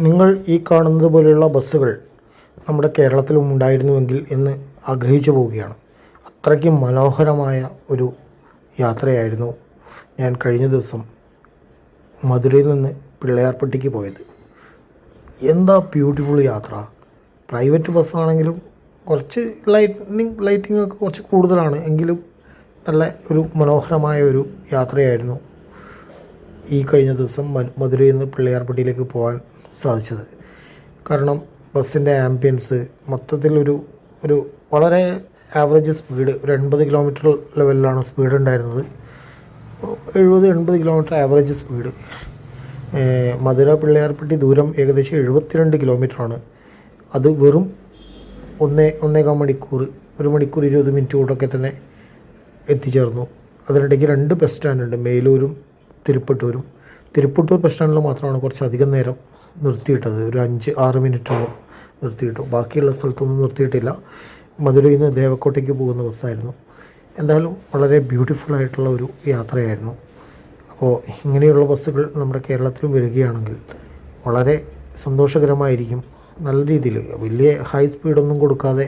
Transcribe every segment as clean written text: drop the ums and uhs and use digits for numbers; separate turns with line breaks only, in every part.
നിങ്ങൾ ഈ കാണുന്നത് പോലെയുള്ള ബസ്സുകൾ നമ്മുടെ കേരളത്തിലും ഉണ്ടായിരുന്നുവെങ്കിൽ എന്ന് ആഗ്രഹിച്ചു പോവുകയാണ്. അത്രയ്ക്കും മനോഹരമായ ഒരു യാത്രയായിരുന്നു ഞാൻ കഴിഞ്ഞ ദിവസം മധുരയിൽ നിന്ന് പിള്ളയാർപ്പട്ടിക്ക് പോയത്. എന്താ ബ്യൂട്ടിഫുൾ യാത്ര! പ്രൈവറ്റ് ബസ്സാണെങ്കിലും കുറച്ച് ലൈറ്റിംഗ് ഒക്കെ കുറച്ച് കൂടുതലാണ്, എങ്കിലും നല്ല ഒരു മനോഹരമായ ഒരു യാത്രയായിരുന്നു ഈ കഴിഞ്ഞ ദിവസം മധുരയിൽ നിന്ന് പിള്ളയാർപ്പട്ടിയിലേക്ക് പോകാൻ സാധിച്ചത്. കാരണം ബസ്സിൻ്റെ ആംബിയൻസ് മൊത്തത്തിലൊരു ഒരു വളരെ ആവറേജ് സ്പീഡ്, ഒരു 80 കിലോമീറ്റർ ലെവലിലാണ് സ്പീഡ് ഉണ്ടായിരുന്നത്. 70-80 കിലോമീറ്റർ ആവറേജ് സ്പീഡ്. മധുര പിള്ളയാർപ്പട്ടി ദൂരം ഏകദേശം 72 കിലോമീറ്ററാണ്. അത് വെറും 1.25 മണിക്കൂർ, 1 മണിക്കൂർ 20 മിനിറ്റ് കൊണ്ടൊക്കെ തന്നെ എത്തിച്ചേർന്നു. അതിനിടയ്ക്ക് 2 ബസ് സ്റ്റാൻഡുണ്ട്, മേലൂരും തിരുപ്പട്ടൂരും. തിരുപ്പട്ടൂർ ബസ് സ്റ്റാൻഡിൽ മാത്രമാണ് കുറച്ചധികം നേരം നിർത്തിയിട്ടത്, ഒരു 5-6 മിനിറ്റോളം നിർത്തിയിട്ടു. ബാക്കിയുള്ള സ്ഥലത്തൊന്നും നിർത്തിയിട്ടില്ല. മധുരയിൽ നിന്ന് ദേവക്കോട്ടയ്ക്ക് പോകുന്ന ബസ്സായിരുന്നു. എന്തായാലും വളരെ ബ്യൂട്ടിഫുള്ളായിട്ടുള്ള ഒരു യാത്രയായിരുന്നു. അപ്പോൾ ഇങ്ങനെയുള്ള ബസ്സുകൾ നമ്മുടെ കേരളത്തിലും വരികയാണെങ്കിൽ വളരെ സന്തോഷകരമായിരിക്കും. നല്ല രീതിയിൽ വലിയ ഹൈ സ്പീഡൊന്നും കൊടുക്കാതെ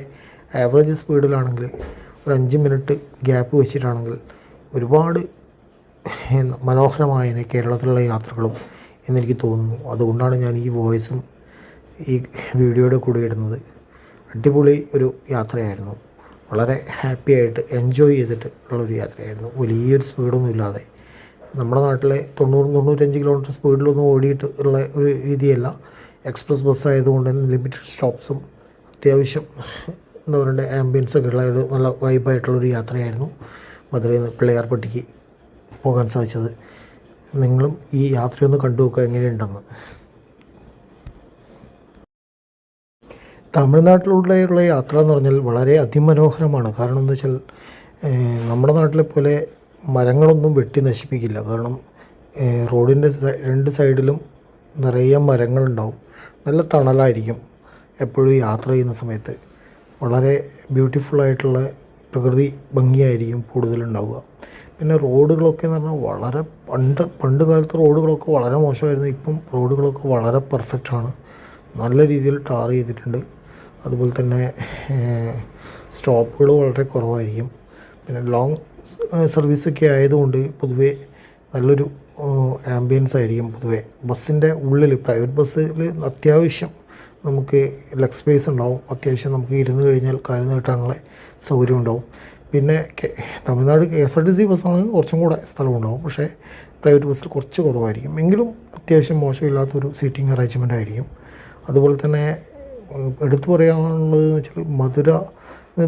ആവറേജ് സ്പീഡിലാണെങ്കിൽ ഒരു 5 മിനിറ്റ് ഗ്യാപ്പ് വെച്ചിട്ടാണെങ്കിൽ ഒരുപാട് മനോഹരമായ കേരളത്തിലുള്ള യാത്രകളും എന്നെനിക്ക് തോന്നുന്നു. അതുകൊണ്ടാണ് ഞാൻ ഈ വോയിസും ഈ വീഡിയോയുടെ കൂടെ ഇടുന്നത്. അടിപൊളി ഒരു യാത്രയായിരുന്നു. വളരെ ഹാപ്പി ആയിട്ട് എൻജോയ് ചെയ്തിട്ട് ഉള്ളൊരു യാത്രയായിരുന്നു. വലിയൊരു സ്പീഡൊന്നും ഇല്ലാതെ, നമ്മുടെ നാട്ടിലെ 90-95 കിലോമീറ്റർ സ്പീഡിലൊന്നും ഓടിയിട്ട് ഉള്ള ഒരു രീതിയല്ല. എക്സ്പ്രസ് ബസ്സായതുകൊണ്ട് തന്നെ ലിമിറ്റഡ് സ്റ്റോപ്സും അത്യാവശ്യം എന്താ പറയണ്ടേ ആംബിയൻസൊക്കെ ഉള്ള ഒരു നല്ല വൈബായിട്ടുള്ളൊരു യാത്രയായിരുന്നു മധുരയിൽ നിന്ന് പിള്ളയാർപ്പട്ടിക്ക് പോകാൻ സാധിച്ചത്. നിങ്ങളും ഈ യാത്രയൊന്ന് കണ്ടു നോക്കുക എങ്ങനെയുണ്ടെന്ന്. തമിഴ്നാട്ടിലൂടെയുള്ള യാത്ര എന്ന് പറഞ്ഞാൽ വളരെ അതിമനോഹരമാണ്. കാരണം എന്താ വെച്ചാൽ നമ്മുടെ നാട്ടിലെ പോലെ മരങ്ങളൊന്നും വെട്ടി നശിപ്പിക്കില്ല. കാരണം റോഡിൻ്റെ 2 സൈഡിലും നിറയെ മരങ്ങളുണ്ടാവും. നല്ല തണലായിരിക്കും എപ്പോഴും യാത്ര ചെയ്യുന്ന സമയത്ത്. വളരെ ബ്യൂട്ടിഫുള്ളായിട്ടുള്ള പ്രകൃതി ഭംഗിയായിരിക്കും കൂടുതലുണ്ടാവുക. പിന്നെ റോഡുകളൊക്കെ എന്ന് പറഞ്ഞാൽ വളരെ പണ്ട് കാലത്ത് റോഡുകളൊക്കെ വളരെ മോശമായിരുന്നു. ഇപ്പം റോഡുകളൊക്കെ വളരെ പെർഫെക്റ്റാണ്. നല്ല രീതിയിൽ ടാർ ചെയ്തിട്ടുണ്ട്. അതുപോലെ തന്നെ സ്റ്റോപ്പുകൾ വളരെ കുറവായിരിക്കും. പിന്നെ ലോങ് സർവീസൊക്കെ ആയതുകൊണ്ട് പൊതുവേ നല്ലൊരു ആംബിയൻസ് ആയിരിക്കും. പൊതുവേ ബസ്സിൻ്റെ ഉള്ളിൽ, പ്രൈവറ്റ് ബസ്സിൽ അത്യാവശ്യം നമുക്ക് ലെഗ് സ്പേസ് ഉണ്ടാവും. അത്യാവശ്യം നമുക്ക് ഇരുന്ന് കഴിഞ്ഞാൽ കാല് നീട്ടാനുള്ള സൗകര്യം ഉണ്ടാവും. പിന്നെ തമിഴ്നാട് KSRTC ബസ്സാണെങ്കിൽ കുറച്ചും കൂടെ സ്ഥലമുണ്ടാവും. പക്ഷേ പ്രൈവറ്റ് ബസ്സിൽ കുറച്ച് കുറവായിരിക്കും. എങ്കിലും അത്യാവശ്യം മോശമില്ലാത്തൊരു സീറ്റിംഗ് അറേഞ്ച്മെൻ്റ് ആയിരിക്കും. അതുപോലെ തന്നെ എടുത്തു പറയാനുള്ളതെന്ന് വെച്ചാൽ മധുര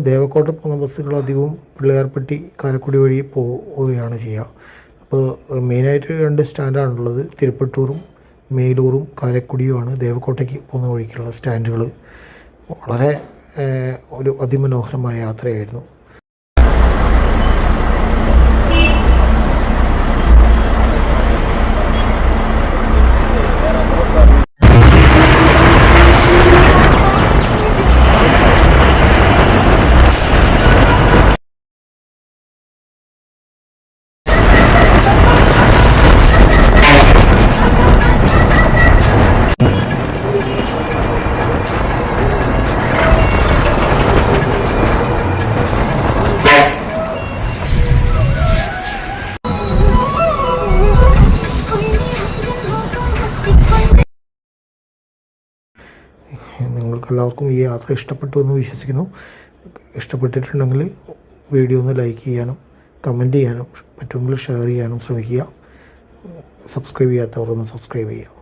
ദേവക്കോട്ട പോകുന്ന ബസ്സുകൾ അധികവും പിള്ളയാർപ്പട്ടി കാരക്കുടി വഴി പോവുകയാണ് ചെയ്യുക. അപ്പോൾ മെയിനായിട്ട് 2 സ്റ്റാൻഡാണുള്ളത്. തിരുപ്പട്ടൂരും മേലൂരും കാരക്കുടിയുമാണ് ദേവക്കോട്ടയ്ക്ക് പോകുന്ന വഴിക്കുള്ള സ്റ്റാൻഡുകൾ. വളരെ ഒരു അതിമനോഹരമായ യാത്രയായിരുന്നു. നിങ്ങൾക്കെല്ലാവർക്കും ഈ യാത്ര ഇഷ്ടപ്പെട്ടു എന്ന് വിശ്വസിക്കുന്നു. ഇഷ്ടപ്പെട്ടിട്ടുണ്ടെങ്കിൽ വീഡിയോ ഒന്ന് ലൈക്ക് ചെയ്യാനും കമൻറ്റ് ചെയ്യാനും പറ്റുമെങ്കിൽ ഷെയർ ചെയ്യാനും ശ്രമിക്കുക. സബ്സ്ക്രൈബ് ചെയ്യാത്തവർ ഒന്ന് സബ്സ്ക്രൈബ് ചെയ്യുക.